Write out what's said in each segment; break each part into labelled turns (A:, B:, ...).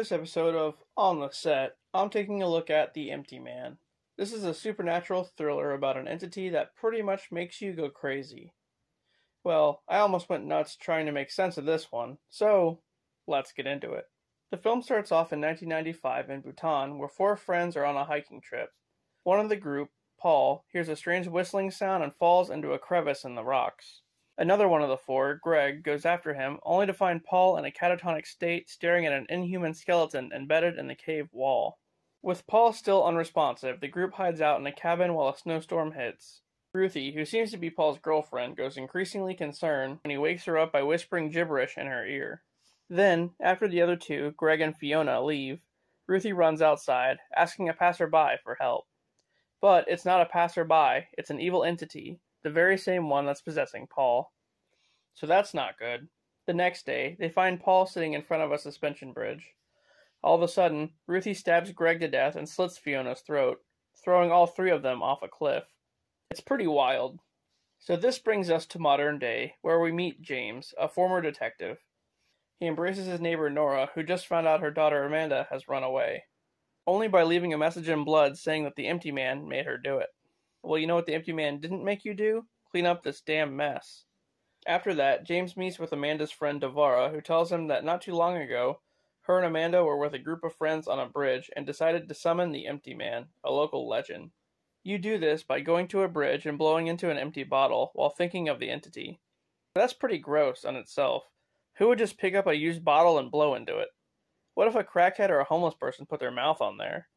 A: this episode of On the Set, I'm taking a look at The Empty Man. This is a supernatural thriller about an entity that pretty much makes you go crazy. Well, I almost went nuts trying to make sense of this one, so let's get into it. The film starts off in 1995 in Bhutan, where four friends are on a hiking trip. One of the group, Paul, hears a strange whistling sound and falls into a crevice in the rocks. Another one of the four, Greg, goes after him, only to find Paul in a catatonic state staring at an inhuman skeleton embedded in the cave wall. With Paul still unresponsive, the group hides out in a cabin while a snowstorm hits. Ruthie, who seems to be Paul's girlfriend, grows increasingly concerned when he wakes her up by whispering gibberish in her ear. Then, after the other two, Greg and Fiona, leave, Ruthie runs outside, asking a passerby for help. But it's not a passerby, it's an evil entity, the very same one that's possessing Paul. So that's not good. The next day, they find Paul sitting in front of a suspension bridge. All of a sudden, Ruthie stabs Greg to death and slits Fiona's throat, throwing all three of them off a cliff. It's pretty wild. So this brings us to modern day, where we meet James, a former detective. He embraces his neighbor Nora, who just found out her daughter Amanda has run away. Only by leaving a message in blood saying that the Empty Man made her do it. Well, you know what the Empty Man didn't make you do? Clean up this damn mess. After that, James meets with Amanda's friend Devara, who tells him that not too long ago, her and Amanda were with a group of friends on a bridge and decided to summon the Empty Man, a local legend. You do this by going to a bridge and blowing into an empty bottle while thinking of the entity. That's pretty gross on itself. Who would just pick up a used bottle and blow into it? What if a crackhead or a homeless person put their mouth on there?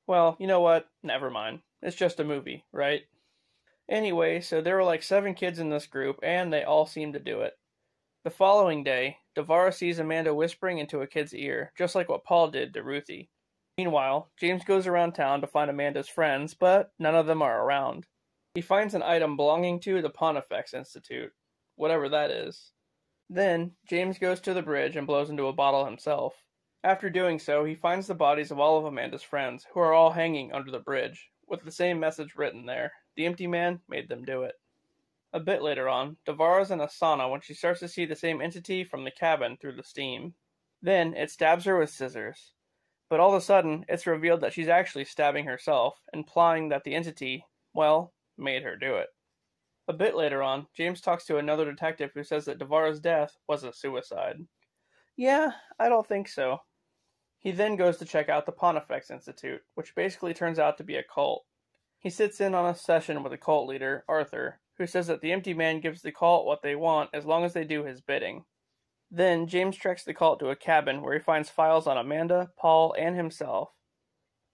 A: Well, you know what? Never mind. It's just a movie, right? Anyway, so there were like 7 kids in this group, and they all seemed to do it. The following day, Devara sees Amanda whispering into a kid's ear, just like what Paul did to Ruthie. Meanwhile, James goes around town to find Amanda's friends, but none of them are around. He finds an item belonging to the Pontifex Institute, whatever that is. Then, James goes to the bridge and blows into a bottle himself. After doing so, he finds the bodies of all of Amanda's friends, who are all hanging under the bridge, with the same message written there. The Empty Man made them do it. A bit later on, Devara's in a sauna when she starts to see the same entity from the cabin through the steam. Then, it stabs her with scissors. But all of a sudden, it's revealed that she's actually stabbing herself, implying that the entity, well, made her do it. A bit later on, James talks to another detective who says that Devara's death was a suicide. Yeah, I don't think so. He then goes to check out the Pontifex Institute, which basically turns out to be a cult. He sits in on a session with the cult leader, Arthur, who says that the Empty Man gives the cult what they want as long as they do his bidding. Then, James treks the cult to a cabin where he finds files on Amanda, Paul, and himself.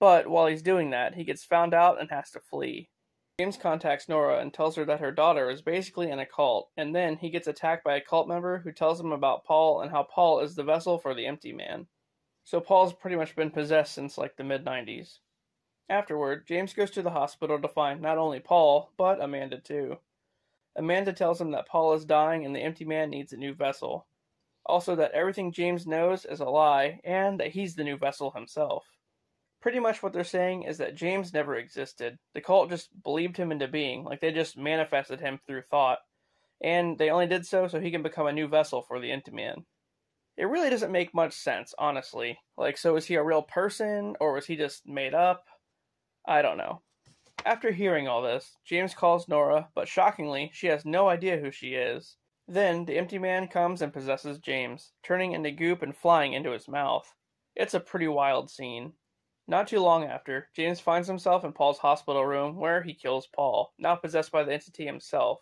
A: But while he's doing that, he gets found out and has to flee. James contacts Nora and tells her that her daughter is basically in a cult, and then he gets attacked by a cult member who tells him about Paul and how Paul is the vessel for the Empty Man. So Paul's pretty much been possessed since like the mid-90s. Afterward, James goes to the hospital to find not only Paul, but Amanda too. Amanda tells him that Paul is dying and the Empty Man needs a new vessel. Also that everything James knows is a lie, and that he's the new vessel himself. Pretty much what they're saying is that James never existed. The cult just believed him into being, like they just manifested him through thought. And they only did so he can become a new vessel for the Empty Man. It really doesn't make much sense, honestly. Like, so is he a real person, or was he just made up? I don't know. After hearing all this, James calls Nora, but shockingly, she has no idea who she is. Then, the Empty Man comes and possesses James, turning into goop and flying into his mouth. It's a pretty wild scene. Not too long after, James finds himself in Paul's hospital room, where he kills Paul, now possessed by the entity himself,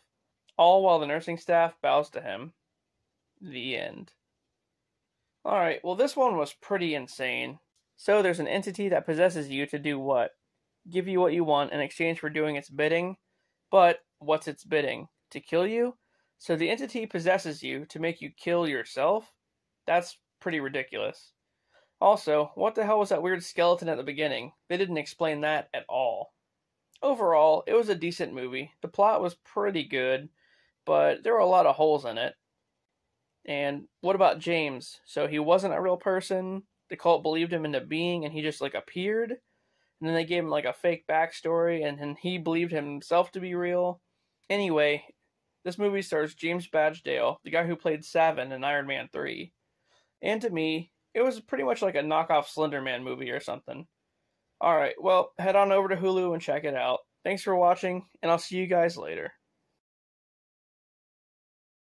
A: all while the nursing staff bows to him. The end. Alright, well this one was pretty insane. So there's an entity that possesses you to do what? Give you what you want in exchange for doing its bidding? But, what's its bidding? To kill you? So the entity possesses you to make you kill yourself? That's pretty ridiculous. Also, what the hell was that weird skeleton at the beginning? They didn't explain that at all. Overall, it was a decent movie. The plot was pretty good, but there were a lot of holes in it. And what about James? So he wasn't a real person? The cult believed him into being and he just like appeared? And then they gave him like a fake backstory and he believed himself to be real? Anyway, this movie stars James Badgedale, the guy who played Savin in Iron Man 3. And to me, It was pretty much like a knockoff Slender Man movie or something. Alright, well, head on over to Hulu and check it out. Thanks for watching, and I'll see you guys later.